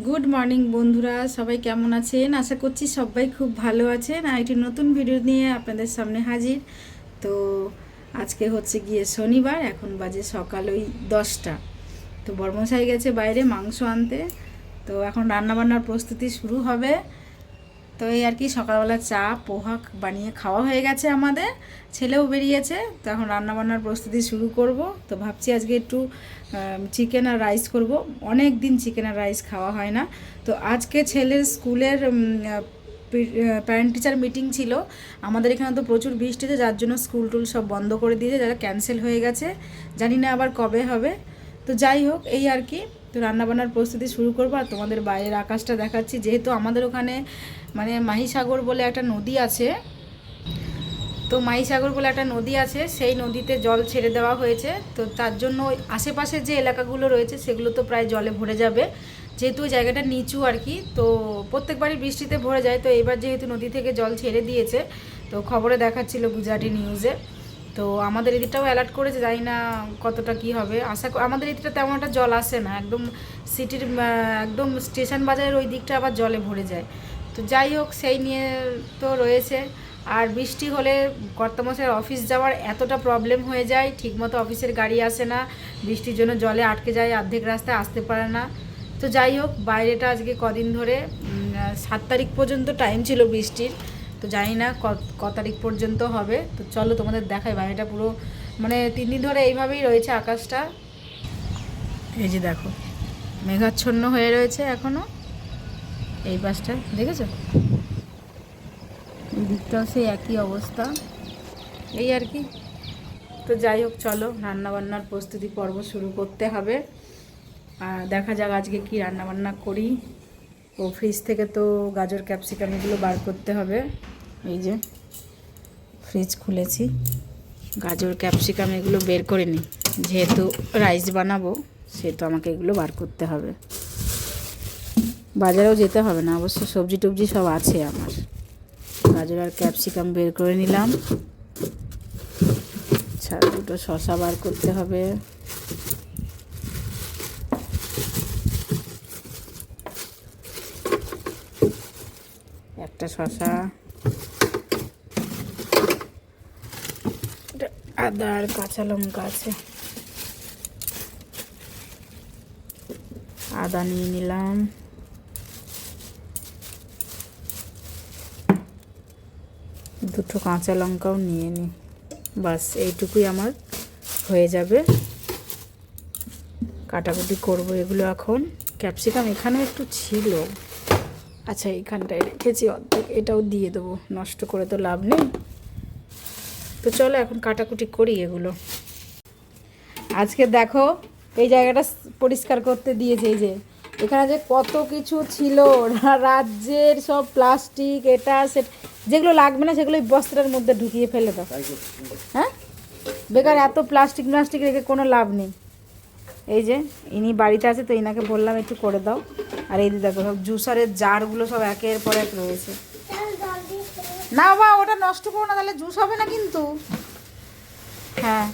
Good morning বন্ধুরা, সবাই কেমন আছেন? আশা করছি সবাই খুব ভালো আছেন। আর একটি নতুন ভিডিও নিয়ে আপনাদের সামনে হাজির। তো আজকে হচ্ছে গিয়ে শনিবার, এখন বাজে সকাল ওই 10টা। তো বর্মশাই গেছে বাইরে মাংস আনতে। তো এখন রান্নাবান্নার প্রস্তুতি শুরু হবে। তো এই আর কি, সকালবেলা চা পোহা বানিয়ে খাওয়া হয়ে গেছে আমাদের, ছেলেও বেরিয়েছে। তো এখন রান্নাবান্নার প্রস্তুতি শুরু করব। তো ভাবছি আজকে একটু চিকেন আর রাইস করব। অনেক দিন চিকেন আর রাইস খাওয়া হয় না। তো আজকে ছেলের স্কুলের প্যারেন্ট টিচার মিটিং ছিল। আমাদের এখানে তো প্রচুর বৃষ্টিতে, যার জন্য স্কুল টুল সব বন্ধ করে দিয়েছে, যারা ক্যান্সেল হয়ে গেছে। জানি না আবার কবে হবে। তো যাই হোক, এই আর কি। তো রান্নাবান্নার প্রস্তুতি শুরু করবো। আর তোমাদের বাইরের আকাশটা দেখাচ্ছি, যেহেতু আমাদের ওখানে মানে মাহিসাগর বলে একটা নদী আছে। তো মাহিসাগর বলে একটা নদী আছে, সেই নদীতে জল ছেড়ে দেওয়া হয়েছে। তো তার জন্য আশেপাশে যে এলাকাগুলো রয়েছে সেগুলো তো প্রায় জলে ভরে যাবে, যেহেতু ওই জায়গাটা নিচু আর কি। তো প্রত্যেকবারই বৃষ্টিতে ভরে যায়। তো এবার যেহেতু নদী থেকে জল ছেড়ে দিয়েছে, তো খবরে দেখাচ্ছিল গুজরাটি নিউজে। তো আমাদের এদিকটাও অ্যালার্ট করেছে, জানি না কতটা কি হবে। আমাদের এদিকটা তেমন একটা জল আসে না, একদম সিটির একদম স্টেশন বাজারের ওই দিকটা আবার জলে ভরে যায়। তো যাই হোক, সেই নিয়ে তো রয়েছে। আর বৃষ্টি হলে কর্তামশাইয়ের অফিস যাওয়ার এতটা প্রবলেম হয়ে যায়, ঠিকমতো অফিসের গাড়ি আসে না, বৃষ্টির জন্য জলে আটকে যায়, অর্ধেক রাস্তায় আসতে পারে না। তো যাই হোক, বাইরেটা আজকে কদিন ধরে 7 তারিখ পর্যন্ত টাইম ছিল বৃষ্টির। তো জানি না ক তারিখ পর্যন্ত হবে। তো চলো তোমাদের দেখাই, বাইরেটা পুরো মানে 3 দিন ধরে এইভাবেই রয়েছে আকাশটা। এই যে দেখো, মেঘাচ্ছন্ন হয়ে রয়েছে এখনও। এই পাশটা দেখেছো, এই দিকটাও সেই একই অবস্থা, এই আর কি। তো যাই হোক, চলো রান্নাবান্নার প্রস্তুতি পর্ব শুরু করতে হবে। আর দেখা যাক আজকে কি রান্নাবান্না করি। ও ফ্রিজ থেকে তো গাজর ক্যাপসিকাম এগুলো বার করতে হবে। এই যে ফ্রিজ খুলেছি, গাজর ক্যাপসিকাম এগুলো বের করে নিই, যেহেতু রাইস বানাবো সেহেতু আমাকে এগুলো বার করতে হবে। বাজারেও যেতে হবে না অবশ্য, সবজি টবজি সব আছে আমার। গাজর আর ক্যাপসিকাম বের করে নিলাম। আচ্ছা, দুটো শসা বার করতে হবে। একটা শসা, আদা আর কাঁচা লঙ্কা আছে, আদা নিয়ে নিলাম। দুটো কাঁচা লঙ্কাও নিয়ে নিই, বাস এইটুকুই আমার হয়ে যাবে। কাটাকুটি করবো এগুলো এখন। ক্যাপসিকাম এখানে একটু ছিল, আচ্ছা এইখানটায় রেখেছি অর্ধেক, এটাও দিয়ে দেবো, নষ্ট করে তো লাভ নেই। তো চলো এখন কাটাকুটি করি এগুলো। আজকে দেখো এই জায়গাটা পরিষ্কার করতে দিয়েছে। এই যে এখানে যে কত কিছু ছিল, রাজ্যের সব প্লাস্টিক, এটা সেটা, যেগুলো লাগবে না সেগুলো বস্তার মধ্যে ঢুকিয়ে ফেলে দাও। হ্যাঁ, বেকার এত প্লাস্টিক রেখে কোনো লাভ নেই। এই যে ইনি বাড়িতে আছে, তো ইনাকে বললাম একটু করে দাও। আর এই দেখো সব জুসারের জারগুলো সব একের পর এক রয়েছে। না বাবা, ওটা নষ্ট করো না, তাহলে জুস হবে না কিন্তু। হ্যাঁ,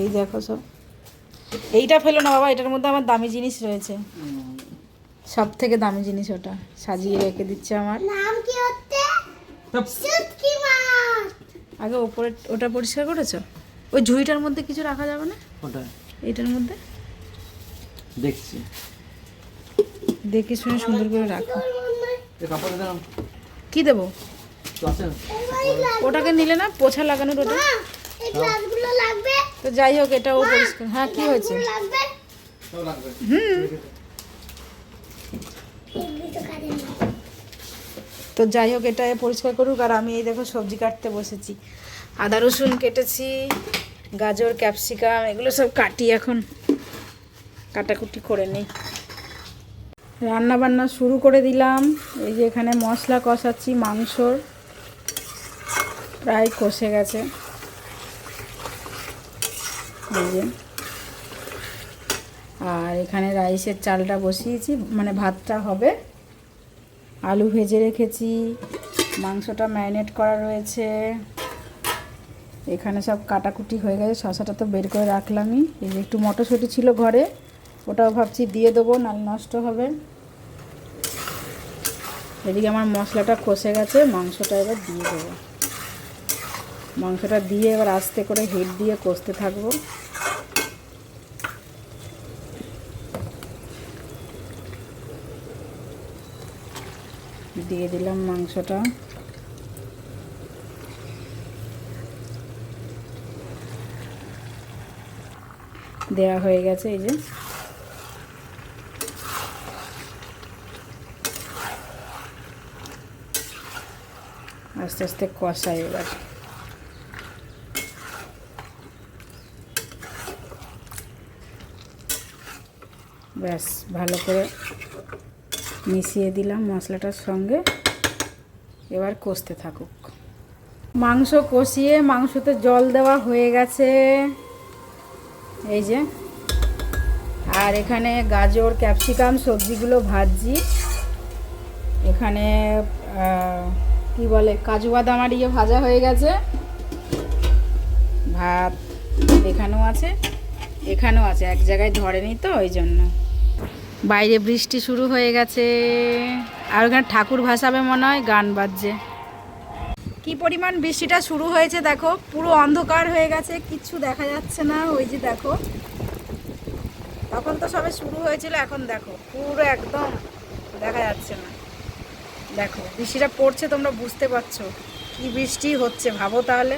এই দেখো সব, এইটা ফেলো না বাবা, এটার মধ্যে আমার দামি জিনিস রয়েছে, সব থেকে দামি জিনিস ওটা সাজিয়ে রেখে দিচ্ছে আমার। নাম কি হচ্ছে? শুটকি মাছ। আগে ওপরে ওটা পরিষ্কার করেছো? ওই ঝুড়িটার মধ্যে কিছু রাখা যাবে না? ওটা এইটার মধ্যে দেখছি, দেখে শুনে সুন্দর করে রাখো। কি দেবো? ওটাকে নিলে না, পোছা লাগানোর ওটা। তো যাই হোক, এটাও পরিষ্কার। হ্যাঁ, কি হয়েছে? তো যাই হোক, এটা পরিষ্কার করুক। আর আমি এই দেখো সবজি কাটতে বসেছি, আদা রসুন কেটেছি, গাজর ক্যাপসিকাম এগুলো সব কাটি, এখন কাটাকুটি করে নিই। রান্না বান্না শুরু করে দিলাম। এই যে এখানে মশলা কষাচ্ছি, মাংসর প্রায় কষে গেছে। এই যে, আর এখানে রাইসের চালটা বসিয়েছি, মানে ভাতটা হবে। আলু ভেজে রেখেছি, মাংসটা ম্যারিনেট করা রয়েছে। এখানে সব কাটাকুটি হয়ে গেছে, শসাটা তো বের করে রাখলামই। এই যে একটু মটরশুঁটি ছিল ঘরে, ওটাও ভাবছি দিয়ে দেবো, নাহলে নষ্ট হবে। এদিকে আমার মশলাটা কষে গেছে, মাংসটা এবার দিয়ে দেবো। মাংসটা দিয়ে এবার আস্তে করে হিট দিয়ে কষতে থাকবো। দিয়ে দিলাম মাংসটা। দেয়া হয়ে গেছে, এই যে আস্তে আস্তে কষাই এবার। ব্যাস ভালো করে মিশিয়ে দিলাম মশলাটার সঙ্গে, এবার কষতে থাকুক। মাংস কষিয়ে মাংসতে জল দেওয়া হয়ে গেছে, এই যে। আর এখানে গাজর ক্যাপসিকাম সবজিগুলো ভাজছি। এখানে কি বলে কাজু বাদাম আর ইয়ে ভাজা হয়ে গেছে। ভাত এখানেও আছে, এখানেও আছে, এক জায়গায় ধরেনি তো ওই জন্য। বাইরে বৃষ্টি শুরু হয়ে গেছে, আর ওখানে ঠাকুর ভাসাবে মনে হয়, গান বাজছে। কি পরিমাণ বৃষ্টিটা শুরু হয়েছে দেখো, পুরো অন্ধকার হয়ে গেছে, কিচ্ছু দেখা যাচ্ছে না। ওই যে দেখো, তখন তো সবে শুরু হয়েছিল, এখন দেখো পুরো একদম দেখা যাচ্ছে না। দেখো বৃষ্টিটা পড়ছে, তোমরা বুঝতে পারছো কি বৃষ্টি হচ্ছে, ভাবো তাহলে।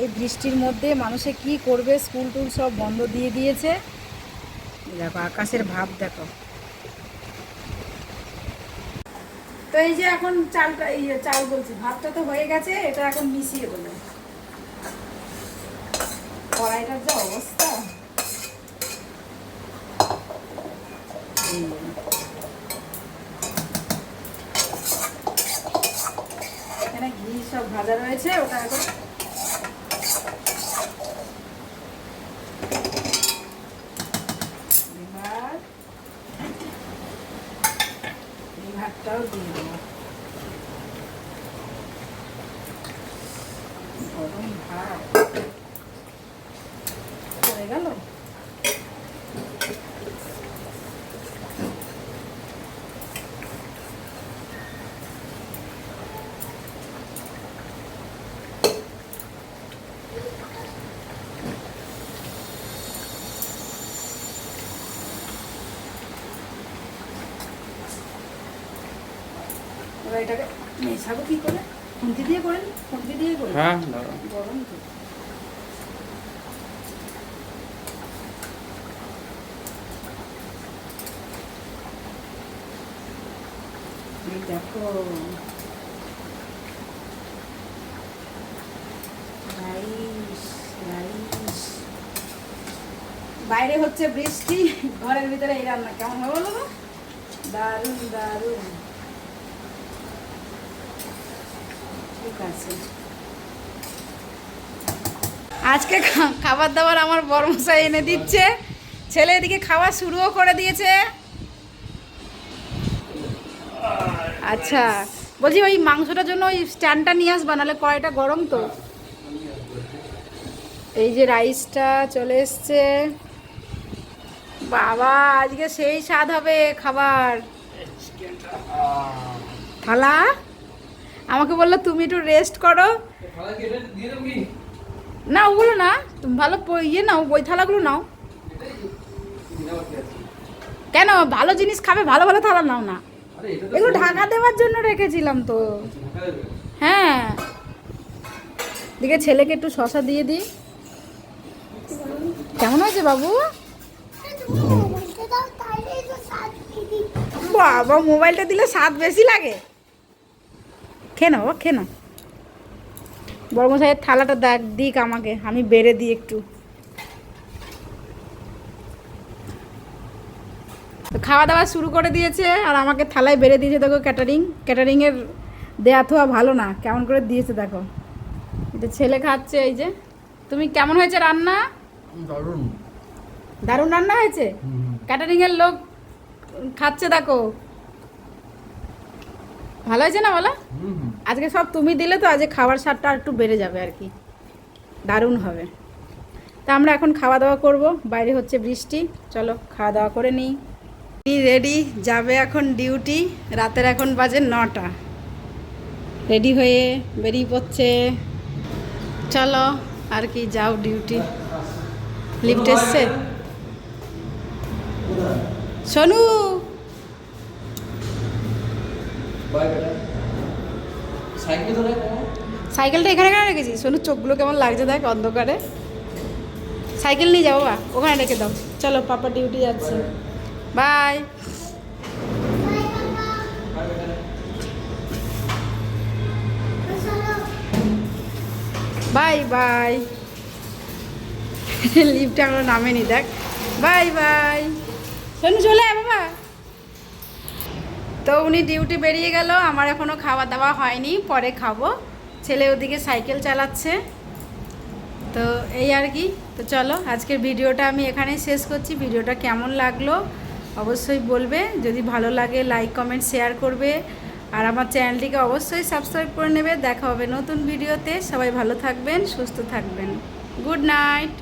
এই বৃষ্টির মধ্যে মানুষে কি করবে, স্কুল টুল সব বন্ধ দিয়ে দিয়েছে। দেখো আকাশের ভাব দেখো। তো এই যে এখন চালটা, চাল বলছি, ভাতটা তো হয়ে গেছে, এটা এখন মিশিয়ে দেবো। কড়াইটার যা অবস্থা, এখানে ঘি সব ভাজা রয়েছে, ওটা এখন ভাতটাও দিয়ে দেবো। গরম ভাত হয়ে গেল। এবার এটাকে মেশাবো কি করে, খুন্তি দিয়ে করে নি, খুন্তি দিয়ে করে। হ্যাঁ গরম তো। এই দেখো রাইস রাইস। বাইরে হচ্ছে বৃষ্টি, ঘরের ভিতরে এই রান্না, কেমন হবে বলো তো? দারুণ দারুণ। ঠিক আছে, আজকে খাবার দাবার আমার বড়মশাই এনে দিচ্ছে। ছেলে এদিকে খাওয়া শুরুও করে দিয়েছে। আচ্ছা বলছি, ওই মাংসটার জন্য ওই স্ট্যান্ডটা নিয়ে আসবা, নাহলে কড়াইটা গরম তো। এই যে রাইসটা চলে এসছে। বাবা আজকে সেই স্বাদ হবে খাবার। থালা আমাকে বললো তুমি একটু রেস্ট করো। না ওগুলো না, তুমি ভালো ইয়ে নাও, ওই থালাগুলো নাও। কেন, ভালো জিনিস খাবে, ভালো ভালো থালা নাও না। এগুলো ঢাকা দেওয়ার জন্য রেখেছিলাম তো। হ্যাঁ, দিকে ছেলেকে একটু শশা দিয়ে দিই। কেমন হয়েছে বাবু? বাবা মোবাইলটা দিলে স্বাদ বেশি লাগে। খেয়ে নাও খেয়ে নাও। বড়মশাইয়ের থালাটা দিক আমাকে, আমি বেড়ে দিই একটু। খাওয়া দাওয়া শুরু করে দিয়েছে, আর আমাকে থালায় বেড়ে দিয়েছে। দেখো ক্যাটারিংয়ের দেয়া থোয়া ভালো না, কেমন করে দিয়েছে দেখো। এটা ছেলে খাচ্ছে। এই যে, তুমি কেমন হয়েছে রান্না? দারুণ দারুণ রান্না হয়েছে। ক্যাটারিংয়ের লোক খাচ্ছে দেখো, ভালো হয়েছে না বলো? আজকে সব তুমি দিলে তো, আজকে খাবার স্বাদটা একটু বেড়ে যাবে আর কি, দারুণ হবে। তা আমরা এখন খাওয়া দাওয়া করব, বাইরে হচ্ছে বৃষ্টি। চলো খাওয়া দাওয়া করে নিই। রেডি, যাবে এখন ডিউটি। রাতের এখন বাজে 9টা। রেডি হয়ে বেরিয়ে পড়ছে। চলো আর কি, যাও ডিউটি। লিফট এসছে সোনু। সাইকেলটা এখানে কেন রেখেছি? সোনু চোখগুলো কেমন লাগছে দেখ অন্ধকারে। সাইকেল নিয়ে যাবো, বা ওখানে রেখে দাও। চলো পাপা ডিউটি যাচ্ছে। Bye bye bye. লিফটে আমরা নামেনি দেখ। বাই বাই সোনু, চলে আয় বাবা। তো উনি ডিউটি বেরিয়ে গেল, আমার এখনও খাওয়া দাওয়া হয়নি, পরে খাবো। ছেলে ওদিকে সাইকেল চালাচ্ছে। তো এই আর কি। তো চলো আজকের ভিডিওটা আমি এখানেই শেষ করছি। ভিডিওটা কেমন লাগলো অবশ্যই বলবে। যদি ভালো লাগে লাইক কমেন্ট শেয়ার করবে, আর আমার চ্যানেলটিকে অবশ্যই সাবস্ক্রাইব করে নেবে। দেখা হবে নতুন ভিডিওতে। সবাই ভালো থাকবেন, সুস্থ থাকবেন। Good night.